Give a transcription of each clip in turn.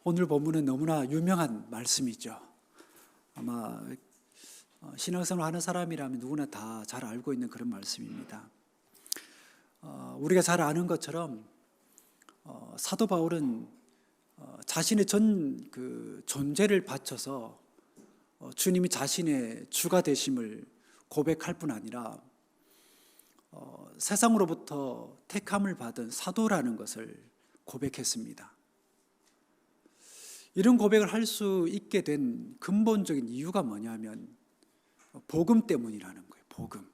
오늘 본문은 너무나 유명한 말씀이죠. 아마 신앙생활 하는 사람이라면 누구나 다 잘 알고 있는 그런 말씀입니다. 우리가 잘 아는 것처럼 사도 바울은 자신의 전 존재를 바쳐서 주님이 자신의 주가 되심을 고백할 뿐 아니라 세상으로부터 택함을 받은 사도라는 것을 고백했습니다. 이런 고백을 할 수 있게 된 근본적인 이유가 뭐냐면 복음 때문이라는 거예요. 복음.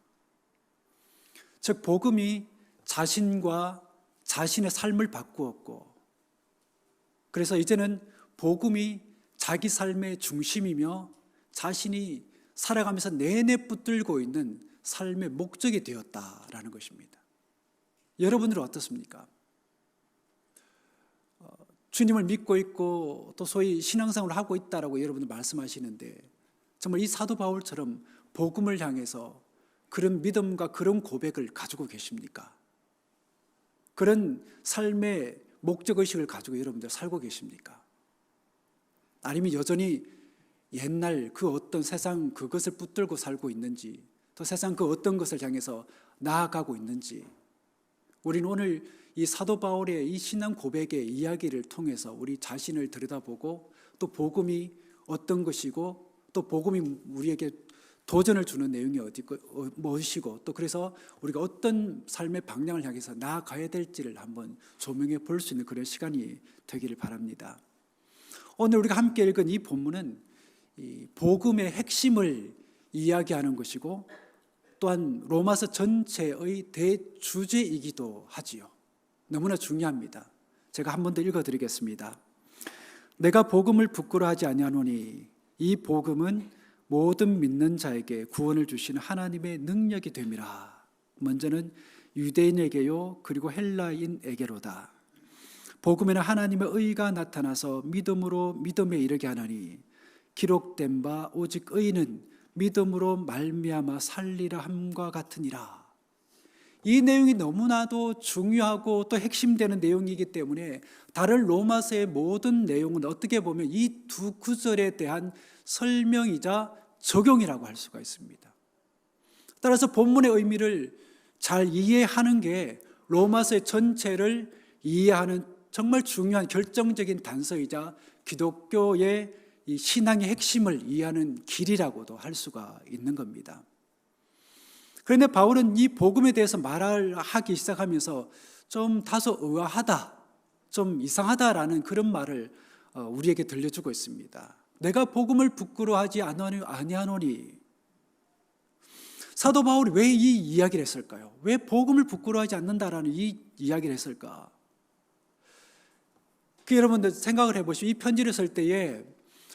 즉 복음이 자신과 자신의 삶을 바꾸었고, 그래서 이제는 복음이 자기 삶의 중심이며 자신이 살아가면서 내내 붙들고 있는 삶의 목적이 되었다라는 것입니다. 여러분들은 어떻습니까? 주님을 믿고 있고 또 소위 신앙생활을 하고 있다라고 여러분들 말씀하시는데, 정말 이 사도 바울처럼 복음을 향해서 그런 믿음과 그런 고백을 가지고 계십니까? 그런 삶의 목적의식을 가지고 여러분들 살고 계십니까? 아니면 여전히 옛날 그 어떤 세상 그것을 붙들고 살고 있는지, 또 세상 그 어떤 것을 향해서 나아가고 있는지, 우리는 오늘 이 사도 바울의 이 신앙 고백의 이야기를 통해서 우리 자신을 들여다보고, 또 복음이 어떤 것이고, 또 복음이 우리에게 도전을 주는 내용이 무엇이고, 또 그래서 우리가 어떤 삶의 방향을 향해서 나아가야 될지를 한번 조명해 볼 수 있는 그런 시간이 되기를 바랍니다. 오늘 우리가 함께 읽은 이 본문은 이 복음의 핵심을 이야기하는 것이고, 또한 로마서 전체의 대주제이기도 하지요. 너무나 중요합니다. 제가 한 번 더 읽어드리겠습니다. 내가 복음을 부끄러워하지 아니하노니 이 복음은 모든 믿는 자에게 구원을 주시는 하나님의 능력이 됨이라. 먼저는 유대인에게요, 그리고 헬라인에게로다. 복음에는 하나님의 의가 나타나서 믿음으로 믿음에 이르게 하나니 기록된 바 오직 의인은 믿음으로 말미암아 살리라 함과 같으니라. 이 내용이 너무나도 중요하고 또 핵심되는 내용이기 때문에 다른 로마서의 모든 내용은 어떻게 보면 이 두 구절에 대한 설명이자 적용이라고 할 수가 있습니다. 따라서 본문의 의미를 잘 이해하는 게 로마서의 전체를 이해하는 정말 중요한 결정적인 단서이자 기독교의 이 신앙의 핵심을 이해하는 길이라고도 할 수가 있는 겁니다. 그런데 바울은 이 복음에 대해서 말을 하기 시작하면서 좀 다소 의아하다, 좀 이상하다라는 그런 말을 우리에게 들려주고 있습니다. 내가 복음을 부끄러워하지 아니하노니. 사도 바울이 왜 이 이야기를 했을까요? 왜 복음을 부끄러워하지 않는다라는 이 이야기를 했을까? 여러분들 생각을 해보시면 이 편지를 쓸 때에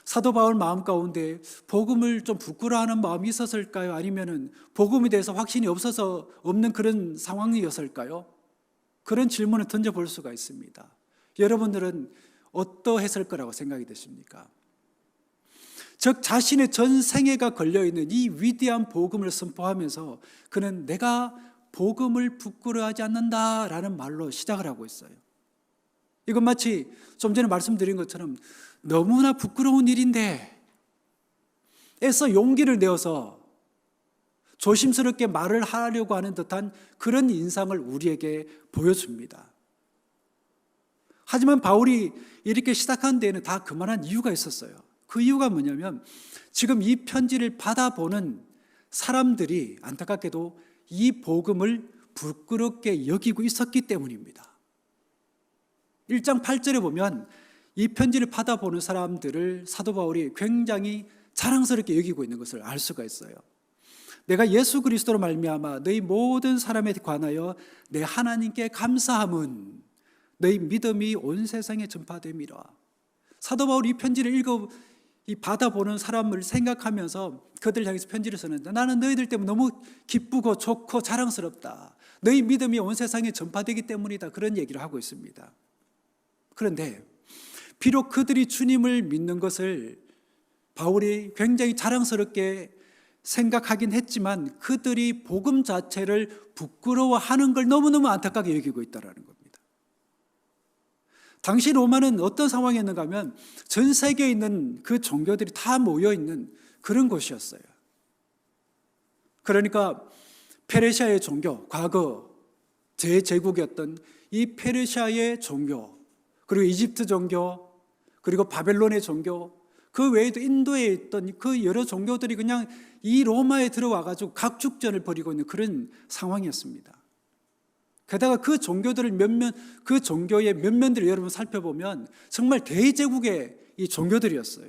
사도 바울 마음 가운데 복음을 좀 부끄러워하는 마음이 있었을까요? 아니면은 복음에 대해서 확신이 없어서 없는 그런 상황이었을까요? 그런 질문을 던져볼 수가 있습니다. 여러분들은 어떠했을 거라고 생각이 되십니까? 즉 자신의 전 생애가 걸려있는 이 위대한 복음을 선포하면서 그는 내가 복음을 부끄러워하지 않는다라는 말로 시작을 하고 있어요. 이건 마치 좀 전에 말씀드린 것처럼 너무나 부끄러운 일인데 애써 용기를 내어서 조심스럽게 말을 하려고 하는 듯한 그런 인상을 우리에게 보여줍니다. 하지만 바울이 이렇게 시작한 데에는 다 그만한 이유가 있었어요. 그 이유가 뭐냐면 지금 이 편지를 받아보는 사람들이 안타깝게도 이 복음을 부끄럽게 여기고 있었기 때문입니다. 1장 8절에 보면 이 편지를 받아보는 사람들을 사도 바울이 굉장히 자랑스럽게 여기고 있는 것을 알 수가 있어요. 내가 예수 그리스도로 말미암아 너희 모든 사람에 관하여 내 하나님께 감사함은 너희 믿음이 온 세상에 전파됨이라. 사도 바울이 이 편지를 받아보는 사람을 생각하면서 그들 향해서 편지를 쓰는데, 나는 너희들 때문에 너무 기쁘고 좋고 자랑스럽다. 너희 믿음이 온 세상에 전파되기 때문이다. 그런 얘기를 하고 있습니다. 그런데 비록 그들이 주님을 믿는 것을 바울이 굉장히 자랑스럽게 생각하긴 했지만 그들이 복음 자체를 부끄러워하는 걸 너무너무 안타깝게 여기고 있다는 겁니다. 당시 로마는 어떤 상황이었는가 하면 전 세계에 있는 그 종교들이 다 모여있는 그런 곳이었어요. 그러니까 페르시아의 종교, 과거 제제국이었던 이 페르시아의 종교, 그리고 이집트 종교, 그리고 바벨론의 종교, 그 외에도 인도에 있던 그 여러 종교들이 그냥 이 로마에 들어와가지고 각축전을 벌이고 있는 그런 상황이었습니다. 게다가 그 종교들을 그 종교의 면면들을 여러분 살펴보면 정말 대제국의 이 종교들이었어요.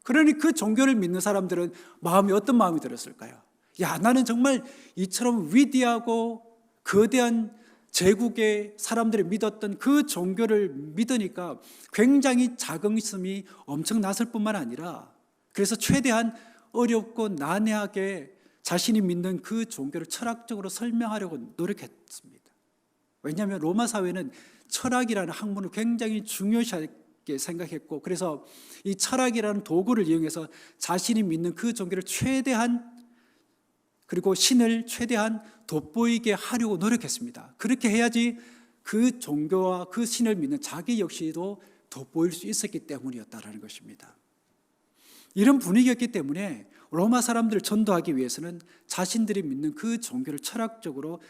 그러니 그 종교를 믿는 사람들은 어떤 마음이 들었을까요? 야, 나는 정말 이처럼 위대하고 거대한 제국의 사람들이 믿었던 그 종교를 믿으니까 굉장히 자긍심이 엄청났을 뿐만 아니라 그래서 최대한 어렵고 난해하게 자신이 믿는 그 종교를 철학적으로 설명하려고 노력했습니다. 왜냐하면 로마 사회는 철학이라는 학문을 굉장히 중요시하게 생각했고 그래서 이 철학이라는 도구를 이용해서 자신이 믿는 그 종교를 최대한 그리고 신을 최대한 돋보이게 하려고 노력했습니다. 그렇게 해야지 그 종교와 그 신을 믿는 자기 역시도 돋보일 수 있었기 때문이었다는 것입니다. 이런 분위기였기 때문에 로마 사람들을 전도하기 위해서는 자신들이 믿는 그 종교를 철학적으로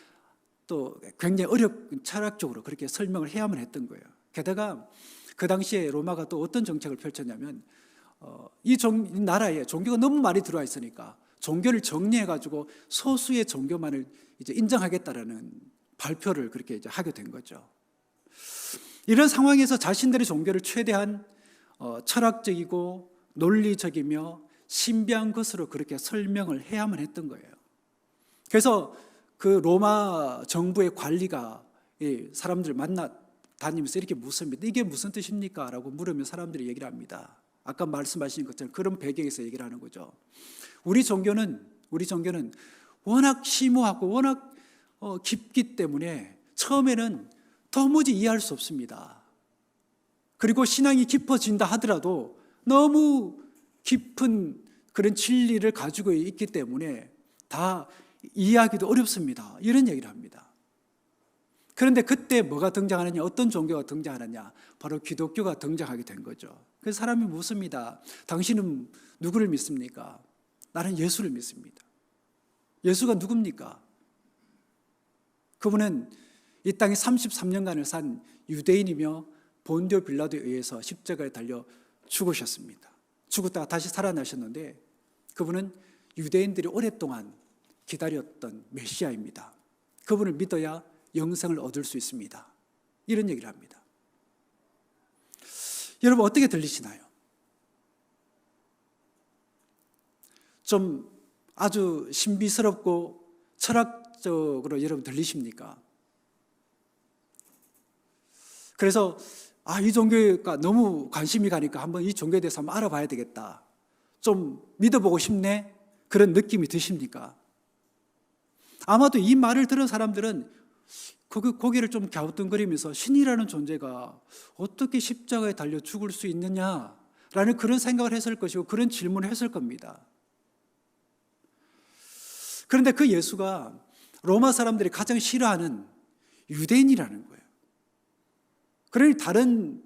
또 굉장히 철학적으로 그렇게 설명을 해야만 했던 거예요. 게다가 그 당시에 로마가 또 어떤 정책을 펼쳤냐면 이 나라에 종교가 너무 많이 들어와 있으니까 종교를 정리해가지고 소수의 종교만을 이제 인정하겠다라는 발표를 그렇게 이제 하게 된 거죠. 이런 상황에서 자신들의 종교를 최대한 철학적이고 논리적이며 신비한 것으로 그렇게 설명을 해야만 했던 거예요. 그래서 그 로마 정부의 관리가 사람들을 만나 다니면서 이렇게 묻습니다. 이게 무슨 뜻입니까? 라고 물으면 사람들이 얘기를 합니다. 아까 말씀하신 것처럼 그런 배경에서 얘기를 하는 거죠. 우리 종교는 워낙 심오하고 워낙 깊기 때문에 처음에는 도무지 이해할 수 없습니다. 그리고 신앙이 깊어진다 하더라도 너무 깊은 그런 진리를 가지고 있기 때문에 다 이해하기도 어렵습니다. 이런 얘기를 합니다. 그런데 그때 뭐가 등장하느냐, 어떤 종교가 등장하느냐, 바로 기독교가 등장하게 된 거죠. 그래서 사람이 묻습니다. 당신은 누구를 믿습니까? 나는 예수를 믿습니다. 예수가 누굽니까? 그분은 이 땅에 33년간을 산 유대인이며 본디오 빌라도에 의해서 십자가에 달려 죽으셨습니다. 죽었다가 다시 살아나셨는데 그분은 유대인들이 오랫동안 기다렸던 메시아입니다. 그분을 믿어야 영생을 얻을 수 있습니다. 이런 얘기를 합니다. 여러분 어떻게 들리시나요? 좀 아주 신비스럽고 철학적으로 여러분 들리십니까? 그래서 이 종교가 너무 관심이 가니까 한번 이 종교에 대해서 한번 알아봐야 되겠다. 좀 믿어보고 싶네? 그런 느낌이 드십니까? 아마도 이 말을 들은 사람들은 고개를 좀 갸우뚱거리면서 신이라는 존재가 어떻게 십자가에 달려 죽을 수 있느냐라는 그런 생각을 했을 것이고 그런 질문을 했을 겁니다. 그런데 그 예수가 로마 사람들이 가장 싫어하는 유대인이라는 거예요. 그러니 다른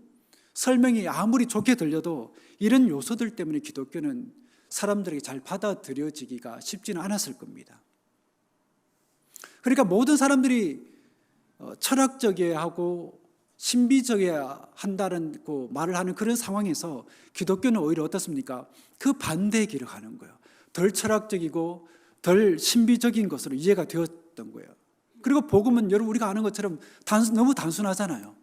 설명이 아무리 좋게 들려도 이런 요소들 때문에 기독교는 사람들에게 잘 받아들여지기가 쉽지는 않았을 겁니다. 그러니까 모든 사람들이 철학적이어야 하고 신비적이어야 한다는 말을 하는 그런 상황에서 기독교는 오히려 어떻습니까? 그 반대의 길을 가는 거예요. 덜 철학적이고 덜 신비적인 것으로 이해가 되었던 거예요. 그리고 복음은 여러분 우리가 아는 것처럼 너무 단순하잖아요.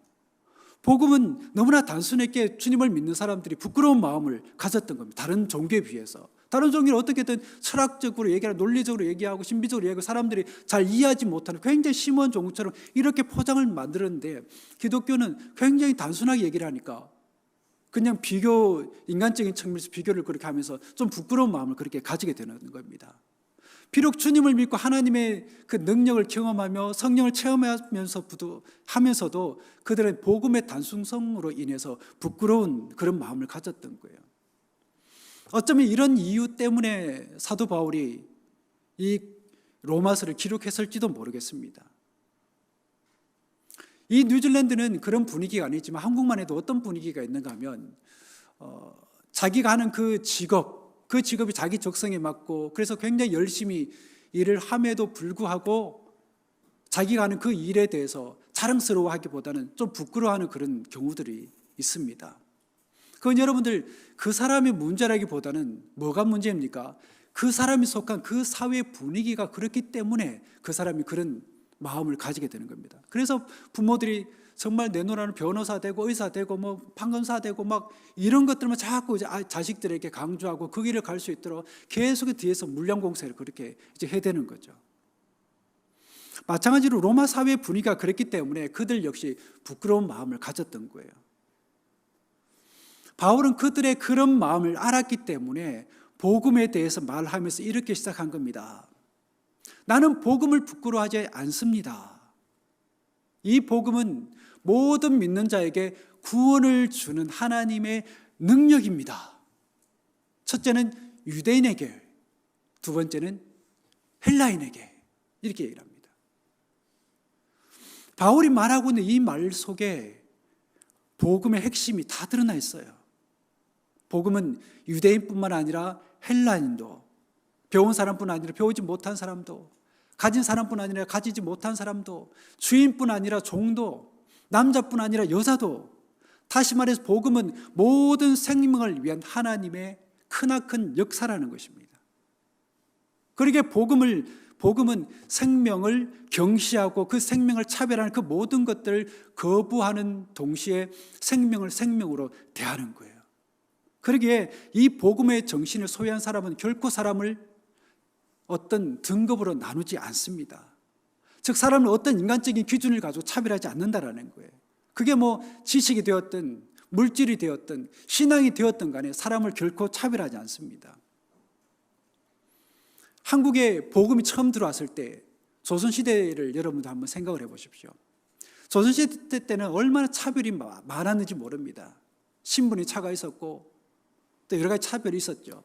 복음은 너무나 단순하게 주님을 믿는 사람들이 부끄러운 마음을 가졌던 겁니다. 다른 종교에 비해서. 다른 종교는 어떻게든 철학적으로 얘기하고 논리적으로 얘기하고 신비적으로 얘기하고 사람들이 잘 이해하지 못하는 굉장히 심오한 종교처럼 이렇게 포장을 만들었는데 기독교는 굉장히 단순하게 얘기를 하니까 그냥 인간적인 측면에서 비교를 그렇게 하면서 좀 부끄러운 마음을 그렇게 가지게 되는 겁니다. 비록 주님을 믿고 하나님의 그 능력을 경험하며 성령을 체험하면서도 그들의 복음의 단순성으로 인해서 부끄러운 그런 마음을 가졌던 거예요. 어쩌면 이런 이유 때문에 사도 바울이 이 로마서를 기록했을지도 모르겠습니다. 이 뉴질랜드는 그런 분위기가 아니지만 한국만 해도 어떤 분위기가 있는가 하면 자기가 하는 그 직업이 자기 적성에 맞고 그래서 굉장히 열심히 일을 함에도 불구하고 자기가 하는 그 일에 대해서 자랑스러워하기보다는 좀 부끄러워하는 그런 경우들이 있습니다. 그건 여러분들 그 사람의 문제라기보다는 뭐가 문제입니까? 그 사람이 속한 그 사회 분위기가 그렇기 때문에 그 사람이 그런 마음을 가지게 되는 겁니다. 그래서 부모들이 정말 내놓으라는 변호사 되고 의사 되고 뭐 판검사 되고 막 이런 것들만 자꾸 이제 자식들에게 강조하고 그 길을 갈 수 있도록 계속 뒤에서 물량 공세를 그렇게 이제 해대는 거죠. 마찬가지로 로마 사회 분위기가 그랬기 때문에 그들 역시 부끄러운 마음을 가졌던 거예요. 바울은 그들의 그런 마음을 알았기 때문에 복음에 대해서 말하면서 이렇게 시작한 겁니다. 나는 복음을 부끄러워하지 않습니다. 이 복음은 모든 믿는 자에게 구원을 주는 하나님의 능력입니다. 첫째는 유대인에게, 두 번째는 헬라인에게 이렇게 얘기를 합니다. 바울이 말하고 있는 이 말 속에 복음의 핵심이 다 드러나 있어요. 복음은 유대인뿐만 아니라 헬라인도, 배운 사람뿐 아니라 배우지 못한 사람도, 가진 사람뿐 아니라 가지지 못한 사람도, 주인뿐 아니라 종도, 남자뿐 아니라 여자도, 다시 말해서 복음은 모든 생명을 위한 하나님의 크나큰 역사라는 것입니다. 그러기에 복음은 생명을 경시하고 그 생명을 차별하는 그 모든 것들을 거부하는 동시에 생명을 생명으로 대하는 거예요. 그러기에 이 복음의 정신을 소유한 사람은 결코 사람을 어떤 등급으로 나누지 않습니다. 즉 사람을 어떤 인간적인 기준을 가지고 차별하지 않는다라는 거예요. 그게 뭐 지식이 되었든 물질이 되었든 신앙이 되었든 간에 사람을 결코 차별하지 않습니다. 한국에 복음이 처음 들어왔을 때 조선시대를 여러분도 한번 생각을 해보십시오. 조선시대 때는 얼마나 차별이 많았는지 모릅니다. 신분이 차가 있었고 또 여러 가지 차별이 있었죠.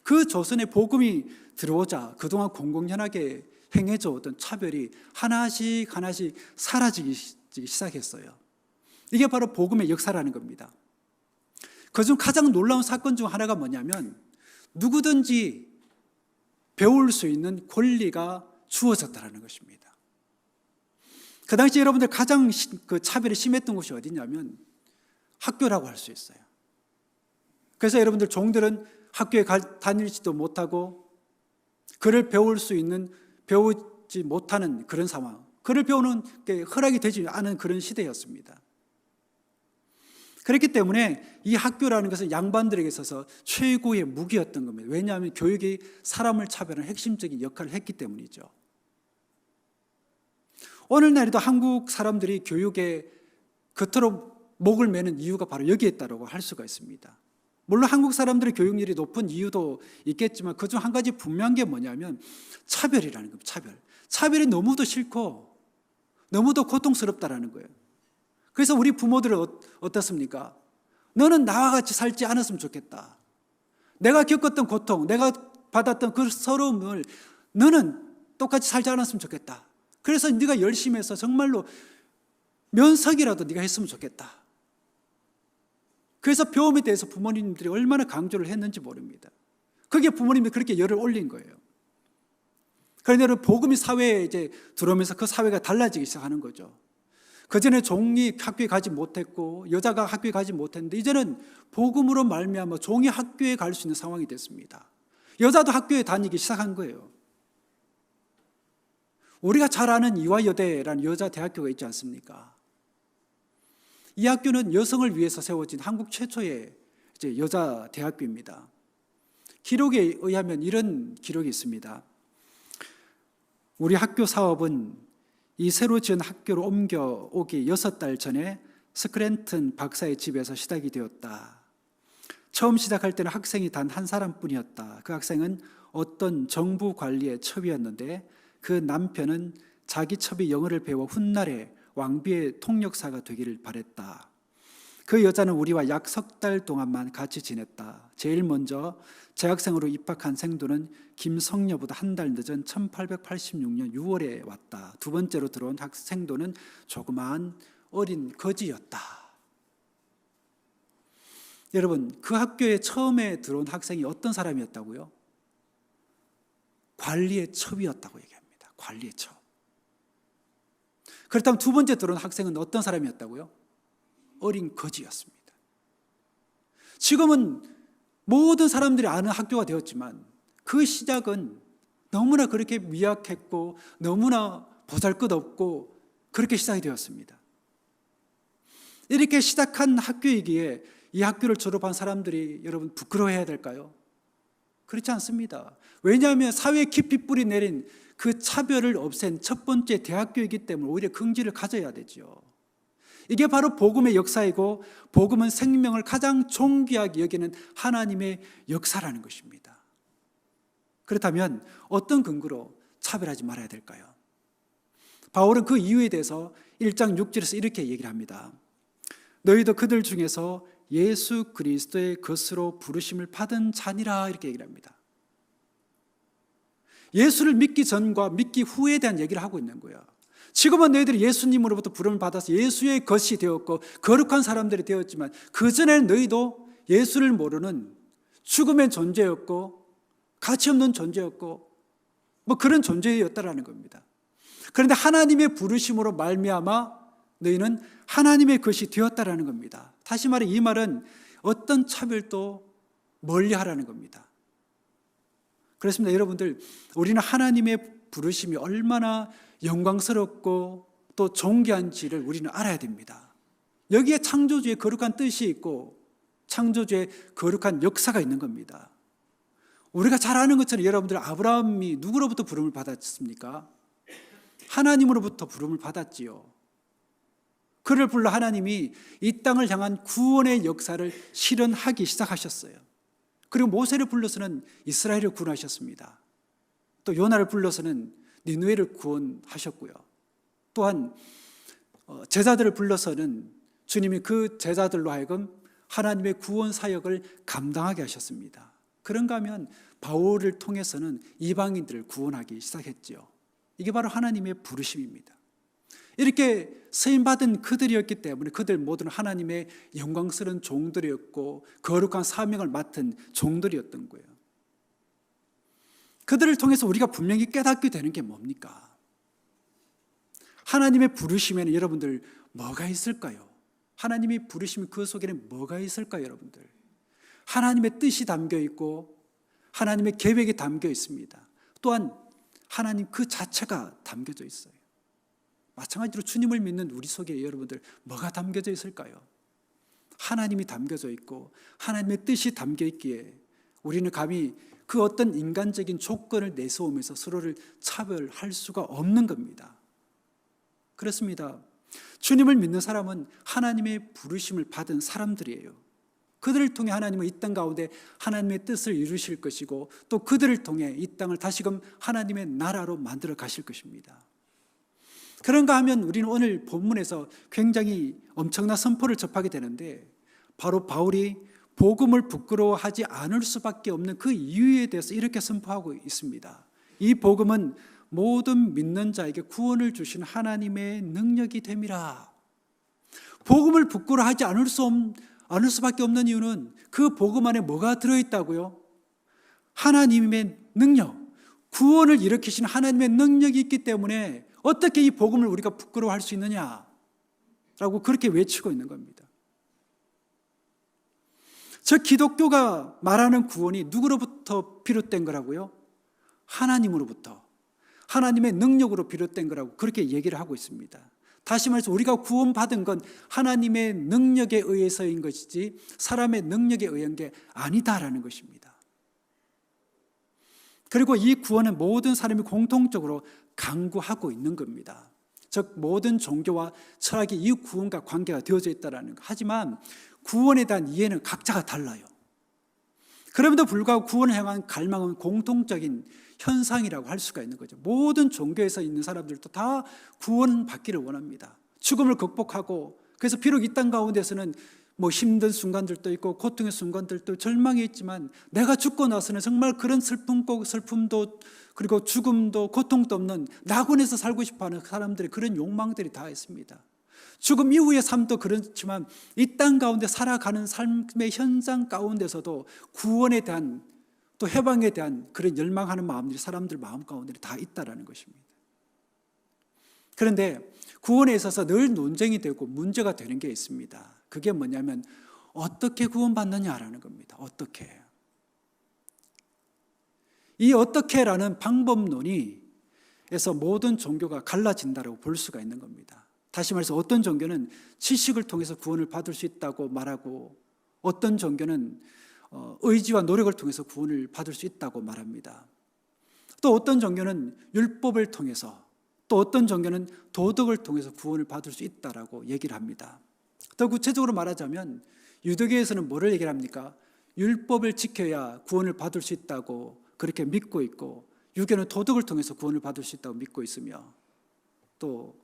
그 조선에 복음이 들어오자 그동안 공공연하게 행해져 오던 차별이 하나씩 사라지기 시작했어요. 이게 바로 복음의 역사라는 겁니다. 그중 가장 놀라운 사건 중 하나가 뭐냐면 누구든지 배울 수 있는 권리가 주어졌다는 것입니다. 그 당시 여러분들 가장 그 차별이 심했던 곳이 어디냐면 학교라고 할 수 있어요. 그래서 여러분들 종들은 학교에 다니지도 못하고 글을 배우지 못하는 그런 상황, 글을 배우는 게 허락이 되지 않은 그런 시대였습니다. 그렇기 때문에 이 학교라는 것은 양반들에게 있어서 최고의 무기였던 겁니다. 왜냐하면 교육이 사람을 차별하는 핵심적인 역할을 했기 때문이죠. 오늘날에도 한국 사람들이 교육에 그토록 목을 매는 이유가 바로 여기에 있다고 할 수가 있습니다. 물론 한국 사람들의 교육률이 높은 이유도 있겠지만 그중 한 가지 분명한 게 뭐냐면 차별이라는 겁니다. 차별이 너무도 싫고 너무도 고통스럽다라는 거예요. 그래서 우리 부모들은 어떻습니까? 너는 나와 같이 살지 않았으면 좋겠다. 내가 겪었던 고통, 내가 받았던 그 서러움을 너는 똑같이 살지 않았으면 좋겠다. 그래서 네가 열심히 해서 정말로 면석이라도 네가 했으면 좋겠다. 그래서 배움에 대해서 부모님들이 얼마나 강조를 했는지 모릅니다. 그게 부모님이 그렇게 열을 올린 거예요. 그런데 여러분 복음이 사회에 이제 들어오면서 그 사회가 달라지기 시작하는 거죠. 그전에 종이 학교에 가지 못했고 여자가 학교에 가지 못했는데 이제는 복음으로 말미암아 종이 학교에 갈 수 있는 상황이 됐습니다. 여자도 학교에 다니기 시작한 거예요. 우리가 잘 아는 이화여대라는 여자 대학교가 있지 않습니까? 이 학교는 여성을 위해서 세워진 한국 최초의 이제 여자 대학교입니다. 기록에 의하면 이런 기록이 있습니다. 우리 학교 사업은 이 새로 지은 학교로 옮겨오기 6달 전에 스크랜튼 박사의 집에서 시작이 되었다. 처음 시작할 때는 학생이 단 한 사람뿐이었다. 그 학생은 어떤 정부 관리의 첩이었는데 그 남편은 자기 첩이 영어를 배워 훗날에 왕비의 통역사가 되기를 바랬다. 그 여자는 우리와 약 석 달 동안만 같이 지냈다. 제일 먼저 재학생으로 입학한 생도는 김성녀보다 한 달 늦은 1886년 6월에 왔다. 두 번째로 들어온 학생도는 조그마한 어린 거지였다. 여러분, 그 학교에 처음에 들어온 학생이 어떤 사람이었다고요? 관리의 첩이었다고 얘기합니다. 관리의 첩. 그렇다면 두 번째 들어온 학생은 어떤 사람이었다고요? 어린 거지였습니다. 지금은 모든 사람들이 아는 학교가 되었지만 그 시작은 너무나 그렇게 미약했고 너무나 보잘것없고 그렇게 시작이 되었습니다. 이렇게 시작한 학교이기에 이 학교를 졸업한 사람들이 여러분 부끄러워해야 될까요? 그렇지 않습니다. 왜냐하면 사회에 깊이 뿌리 내린 그 차별을 없앤 첫 번째 대학교이기 때문에 오히려 긍지를 가져야 되죠. 이게 바로 복음의 역사이고 복음은 생명을 가장 존귀하게 여기는 하나님의 역사라는 것입니다. 그렇다면 어떤 근거로 차별하지 말아야 될까요? 바울은 그 이유에 대해서 1장 6절에서 이렇게 얘기를 합니다. 너희도 그들 중에서 예수 그리스도의 것으로 부르심을 받은 자니라 이렇게 얘기를 합니다. 예수를 믿기 전과 믿기 후에 대한 얘기를 하고 있는 거예요. 지금은 너희들이 예수님으로부터 부름을 받아서 예수의 것이 되었고 거룩한 사람들이 되었지만 그전에는 너희도 예수를 모르는 죽음의 존재였고 가치 없는 존재였고 뭐 그런 존재였다라는 겁니다. 그런데 하나님의 부르심으로 말미암아 너희는 하나님의 것이 되었다라는 겁니다. 다시 말해 이 말은 어떤 차별도 멀리하라는 겁니다. 그렇습니다. 여러분들, 우리는 하나님의 부르심이 얼마나 영광스럽고 또 존귀한지를 우리는 알아야 됩니다. 여기에 창조주의 거룩한 뜻이 있고 창조주의 거룩한 역사가 있는 겁니다. 우리가 잘 아는 것처럼 여러분들 아브라함이 누구로부터 부름을 받았습니까? 하나님으로부터 부름을 받았지요. 그를 불러 하나님이 이 땅을 향한 구원의 역사를 실현하기 시작하셨어요. 그리고 모세를 불러서는 이스라엘을 구원하셨습니다. 또 요나를 불러서는 니느웨를 구원하셨고요. 또한 제자들을 불러서는 주님이 그 제자들로 하여금 하나님의 구원 사역을 감당하게 하셨습니다. 그런가 하면 바울을 통해서는 이방인들을 구원하기 시작했지요. 이게 바로 하나님의 부르심입니다. 이렇게 쓰임받은 그들이었기 때문에 그들 모두는 하나님의 영광스러운 종들이었고 거룩한 사명을 맡은 종들이었던 거예요. 그들을 통해서 우리가 분명히 깨닫게 되는 게 뭡니까? 하나님의 부르심에는 여러분들 뭐가 있을까요? 하나님이 부르시면 그 속에는 뭐가 있을까요, 여러분들? 하나님의 뜻이 담겨 있고 하나님의 계획이 담겨 있습니다. 또한 하나님 그 자체가 담겨져 있어요. 마찬가지로 주님을 믿는 우리 속에 여러분들 뭐가 담겨져 있을까요? 하나님이 담겨져 있고 하나님의 뜻이 담겨 있기에 우리는 감히 그 어떤 인간적인 조건을 내세우면서 서로를 차별할 수가 없는 겁니다. 그렇습니다. 주님을 믿는 사람은 하나님의 부르심을 받은 사람들이에요. 그들을 통해 하나님은 이 땅 가운데 하나님의 뜻을 이루실 것이고 또 그들을 통해 이 땅을 다시금 하나님의 나라로 만들어 가실 것입니다. 그런가 하면 우리는 오늘 본문에서 굉장히 엄청난 선포를 접하게 되는데 바로 바울이 복음을 부끄러워하지 않을 수밖에 없는 그 이유에 대해서 이렇게 선포하고 있습니다. 이 복음은 모든 믿는 자에게 구원을 주신 하나님의 능력이 됨이라. 복음을 부끄러워하지 않을 수밖에 없는 이유는 그 복음 안에 뭐가 들어있다고요? 하나님의 능력, 구원을 일으키신 하나님의 능력이 있기 때문에 어떻게 이 복음을 우리가 부끄러워할 수 있느냐라고 그렇게 외치고 있는 겁니다. 저 기독교가 말하는 구원이 누구로부터 비롯된 거라고요? 하나님으로부터, 하나님의 능력으로 비롯된 거라고 그렇게 얘기를 하고 있습니다. 다시 말해서 우리가 구원받은 건 하나님의 능력에 의해서인 것이지 사람의 능력에 의한 게 아니다라는 것입니다. 그리고 이 구원은 모든 사람이 공통적으로 강구하고 있는 겁니다. 즉 모든 종교와 철학이 이 구원과 관계가 되어져 있다는 것. 하지만 구원에 대한 이해는 각자가 달라요. 그럼에도 불구하고 구원을 향한 갈망은 공통적인 현상이라고 할 수가 있는 거죠. 모든 종교에서 있는 사람들도 다 구원받기를 원합니다. 죽음을 극복하고 그래서 비록 이 땅 가운데서는 뭐 힘든 순간들도 있고 고통의 순간들도 절망이 있지만 내가 죽고 나서는 정말 그런 슬픔도 그리고 죽음도 고통도 없는 낙원에서 살고 싶어하는 사람들의 그런 욕망들이 다 있습니다. 죽음 이후의 삶도 그렇지만 이 땅 가운데 살아가는 삶의 현장 가운데서도 구원에 대한 또 해방에 대한 그런 열망하는 마음들이 사람들 마음 가운데 다 있다라는 것입니다. 그런데 구원에 있어서 늘 논쟁이 되고 문제가 되는 게 있습니다. 그게 뭐냐면 어떻게 구원받느냐라는 겁니다. 어떻게. 이 어떻게라는 방법론에서 모든 종교가 갈라진다고 볼 수가 있는 겁니다. 다시 말해서 어떤 종교는 지식을 통해서 구원을 받을 수 있다고 말하고 어떤 종교는 의지와 노력을 통해서 구원을 받을 수 있다고 말합니다. 또 어떤 종교는 율법을 통해서 또 어떤 종교는 도덕을 통해서 구원을 받을 수 있다라고 얘기를 합니다. 더 구체적으로 말하자면 유대교에서는 뭐를 얘기를 합니까? 율법을 지켜야 구원을 받을 수 있다고 그렇게 믿고 있고 유교는 도덕을 통해서 구원을 받을 수 있다고 믿고 있으며 또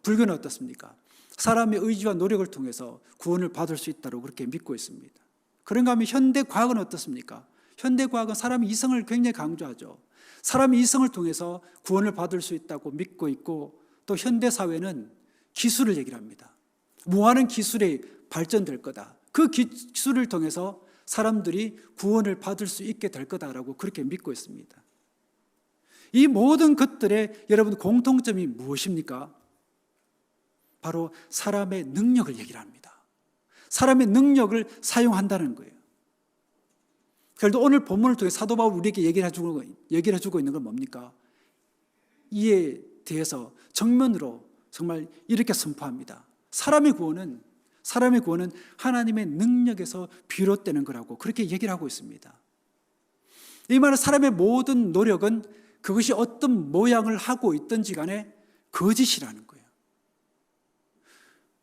불교는 어떻습니까? 사람의 의지와 노력을 통해서 구원을 받을 수 있다고 그렇게 믿고 있습니다. 그런가 하면 현대과학은 어떻습니까? 현대과학은 사람의 이성을 굉장히 강조하죠. 사람의 이성을 통해서 구원을 받을 수 있다고 믿고 있고 또 현대사회는 기술을 얘기를 합니다. 무한한 기술이 발전될 거다. 그 기술을 통해서 사람들이 구원을 받을 수 있게 될 거다라고 그렇게 믿고 있습니다. 이 모든 것들의 여러분 공통점이 무엇입니까? 바로 사람의 능력을 얘기를 합니다. 사람의 능력을 사용한다는 거예요. 그래도 오늘 본문을 통해 사도 바울 우리에게 얘기를 해주고 있는 건 뭡니까? 이에 대해서 정면으로 정말 이렇게 선포합니다. 사람의 구원은 하나님의 능력에서 비롯되는 거라고 그렇게 얘기를 하고 있습니다. 이 말은 사람의 모든 노력은 그것이 어떤 모양을 하고 있든지 간에 거짓이라는 거예요.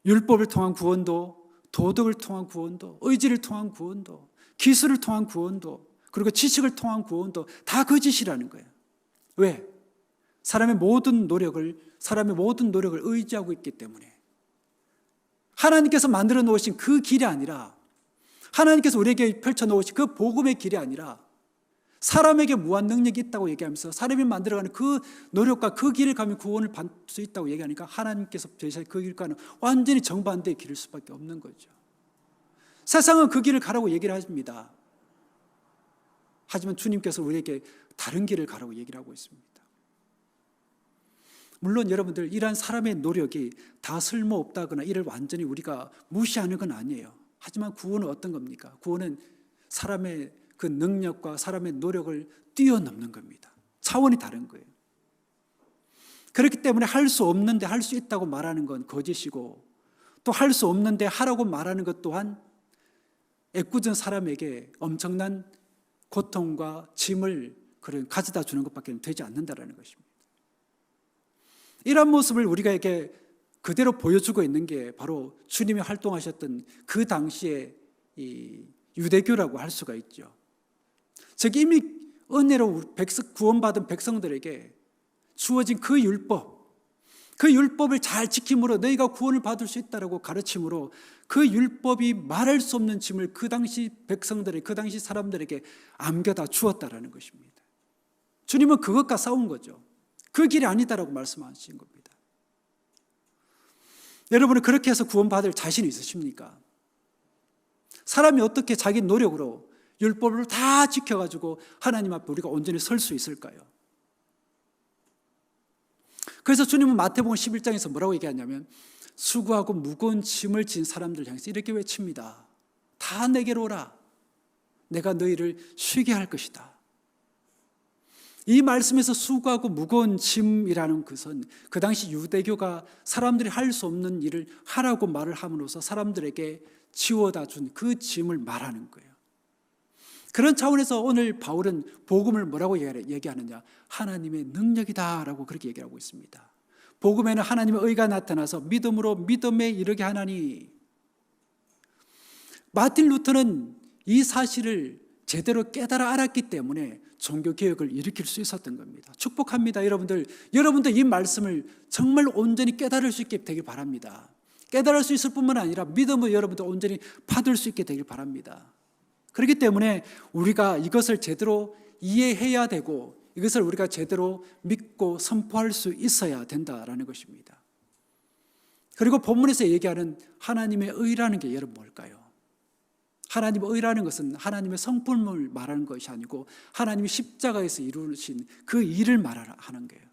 율법을 통한 구원도, 도덕을 통한 구원도, 의지를 통한 구원도, 기술을 통한 구원도, 그리고 지식을 통한 구원도 다 거짓이라는 거예요. 왜? 사람의 모든 노력을 의지하고 있기 때문에. 하나님께서 만들어 놓으신 그 길이 아니라, 하나님께서 우리에게 펼쳐 놓으신 그 복음의 길이 아니라 사람에게 무한 능력이 있다고 얘기하면서 사람이 만들어가는 그 노력과 그 길을 가면 구원을 받을 수 있다고 얘기하니까 하나님께서 제시한 그 길과는 완전히 정반대의 길일 수밖에 없는 거죠. 세상은 그 길을 가라고 얘기를 합니다. 하지만 주님께서 우리에게 다른 길을 가라고 얘기를 하고 있습니다. 물론 여러분들 이러한 사람의 노력이 다 쓸모없다거나 이를 완전히 우리가 무시하는 건 아니에요. 하지만 구원은 어떤 겁니까? 구원은 사람의 그 능력과 사람의 노력을 뛰어넘는 겁니다. 차원이 다른 거예요. 그렇기 때문에 할 수 없는데 할 수 있다고 말하는 건 거짓이고 또 할 수 없는데 하라고 말하는 것 또한 애꿎은 사람에게 엄청난 고통과 짐을 가져다 주는 것밖에 되지 않는다는 것입니다. 이런 모습을 우리에게 그대로 보여주고 있는 게 바로 주님이 활동하셨던 그 당시의 이 유대교라고 할 수가 있죠. 즉 이미 은혜로 구원받은 백성들에게 주어진 그 율법을 잘 지킴으로 너희가 구원을 받을 수 있다라고 가르침으로 그 율법이 말할 수 없는 짐을 그 당시 백성들의 그 당시 사람들에게 안겨다 주었다라는 것입니다. 주님은 그것과 싸운 거죠. 그 길이 아니다라고 말씀하신 겁니다. 여러분은 그렇게 해서 구원받을 자신이 있으십니까? 사람이 어떻게 자기 노력으로 율법을 다 지켜가지고 하나님 앞에 우리가 온전히 설 수 있을까요? 그래서 주님은 마태복음 11장에서 뭐라고 얘기하냐면 수고하고 무거운 짐을 진 사람들 향해서 이렇게 외칩니다. 다 내게로 오라. 내가 너희를 쉬게 할 것이다. 이 말씀에서 수고하고 무거운 짐이라는 것은 그 당시 유대교가 사람들이 할 수 없는 일을 하라고 말을 함으로써 사람들에게 지워다 준 그 짐을 말하는 거예요. 그런 차원에서 오늘 바울은 복음을 뭐라고 얘기하느냐? 하나님의 능력이다라고 그렇게 얘기하고 있습니다. 복음에는 하나님의 의가 나타나서 믿음으로 믿음에 이르게 하나니. 마틴 루터는 이 사실을 제대로 깨달아 알았기 때문에 종교개혁을 일으킬 수 있었던 겁니다. 축복합니다. 여러분들 이 말씀을 정말 온전히 깨달을 수 있게 되길 바랍니다. 깨달을 수 있을 뿐만 아니라 믿음을 여러분도 온전히 받을 수 있게 되길 바랍니다. 그렇기 때문에 우리가 이것을 제대로 이해해야 되고 이것을 우리가 제대로 믿고 선포할 수 있어야 된다라는 것입니다. 그리고 본문에서 얘기하는 하나님의 의라는 게 여러분 뭘까요? 하나님의 의라는 것은 하나님의 성품을 말하는 것이 아니고 하나님이 십자가에서 이루신 그 일을 말하는 거예요.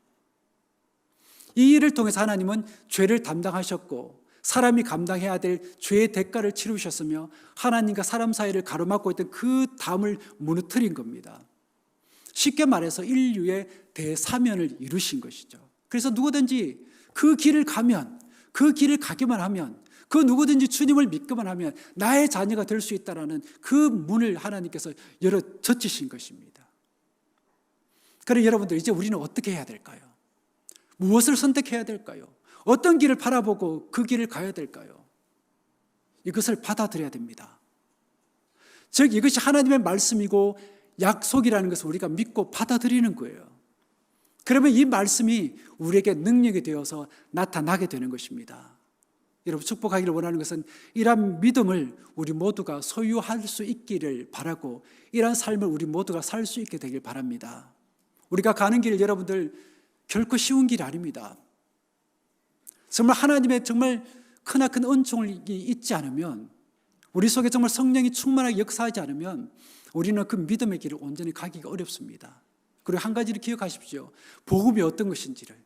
이 일을 통해서 하나님은 죄를 담당하셨고 사람이 감당해야 될 죄의 대가를 치르셨으며 하나님과 사람 사이를 가로막고 있던 그 담을 무너뜨린 겁니다. 쉽게 말해서 인류의 대사면을 이루신 것이죠. 그래서 누구든지 그 길을 가면, 그 길을 가기만 하면, 그 누구든지 주님을 믿기만 하면 나의 자녀가 될 수 있다라는 그 문을 하나님께서 열어 젖히신 것입니다. 그래 여러분들, 이제 우리는 어떻게 해야 될까요? 무엇을 선택해야 될까요? 어떤 길을 바라보고 그 길을 가야 될까요? 이것을 받아들여야 됩니다. 즉 이것이 하나님의 말씀이고 약속이라는 것을 우리가 믿고 받아들이는 거예요. 그러면 이 말씀이 우리에게 능력이 되어서 나타나게 되는 것입니다. 여러분, 축복하기를 원하는 것은 이러한 믿음을 우리 모두가 소유할 수 있기를 바라고 이러한 삶을 우리 모두가 살 수 있게 되길 바랍니다. 우리가 가는 길, 여러분들 결코 쉬운 길이 아닙니다. 정말 하나님의 정말 크나큰 은총이 있지 않으면, 우리 속에 정말 성령이 충만하게 역사하지 않으면 우리는 그 믿음의 길을 온전히 가기가 어렵습니다. 그리고 한 가지를 기억하십시오. 복음이 어떤 것인지를.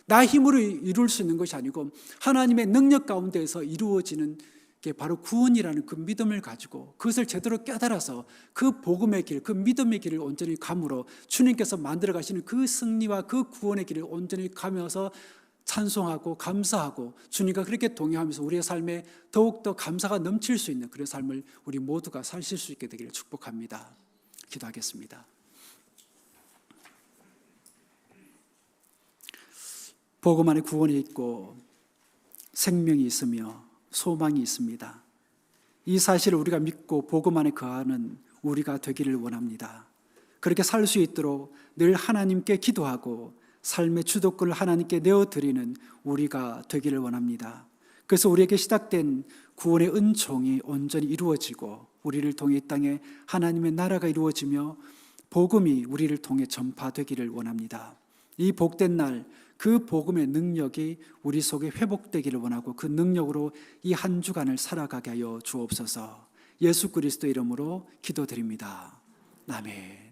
나 힘으로 이룰 수 있는 것이 아니고 하나님의 능력 가운데에서 이루어지는 게 바로 구원이라는 그 믿음을 가지고 그것을 제대로 깨달아서 그 복음의 길, 그 믿음의 길을 온전히 감으로 주님께서 만들어 가시는 그 승리와 그 구원의 길을 온전히 가면서 찬송하고 감사하고 주님과 그렇게 동행하면서 우리의 삶에 더욱더 감사가 넘칠 수 있는 그런 삶을 우리 모두가 사실 수 있게 되기를 축복합니다. 기도하겠습니다. 복음 안에 구원이 있고 생명이 있으며 소망이 있습니다. 이 사실을 우리가 믿고 복음 안에 거하는 우리가 되기를 원합니다. 그렇게 살 수 있도록 늘 하나님께 기도하고 삶의 주도권을 하나님께 내어드리는 우리가 되기를 원합니다. 그래서 우리에게 시작된 구원의 은총이 온전히 이루어지고 우리를 통해 이 땅에 하나님의 나라가 이루어지며 복음이 우리를 통해 전파되기를 원합니다. 이 복된 날, 그 복음의 능력이 우리 속에 회복되기를 원하고 그 능력으로 이 한 주간을 살아가게 하여 주옵소서. 예수 그리스도 이름으로 기도드립니다. 아멘.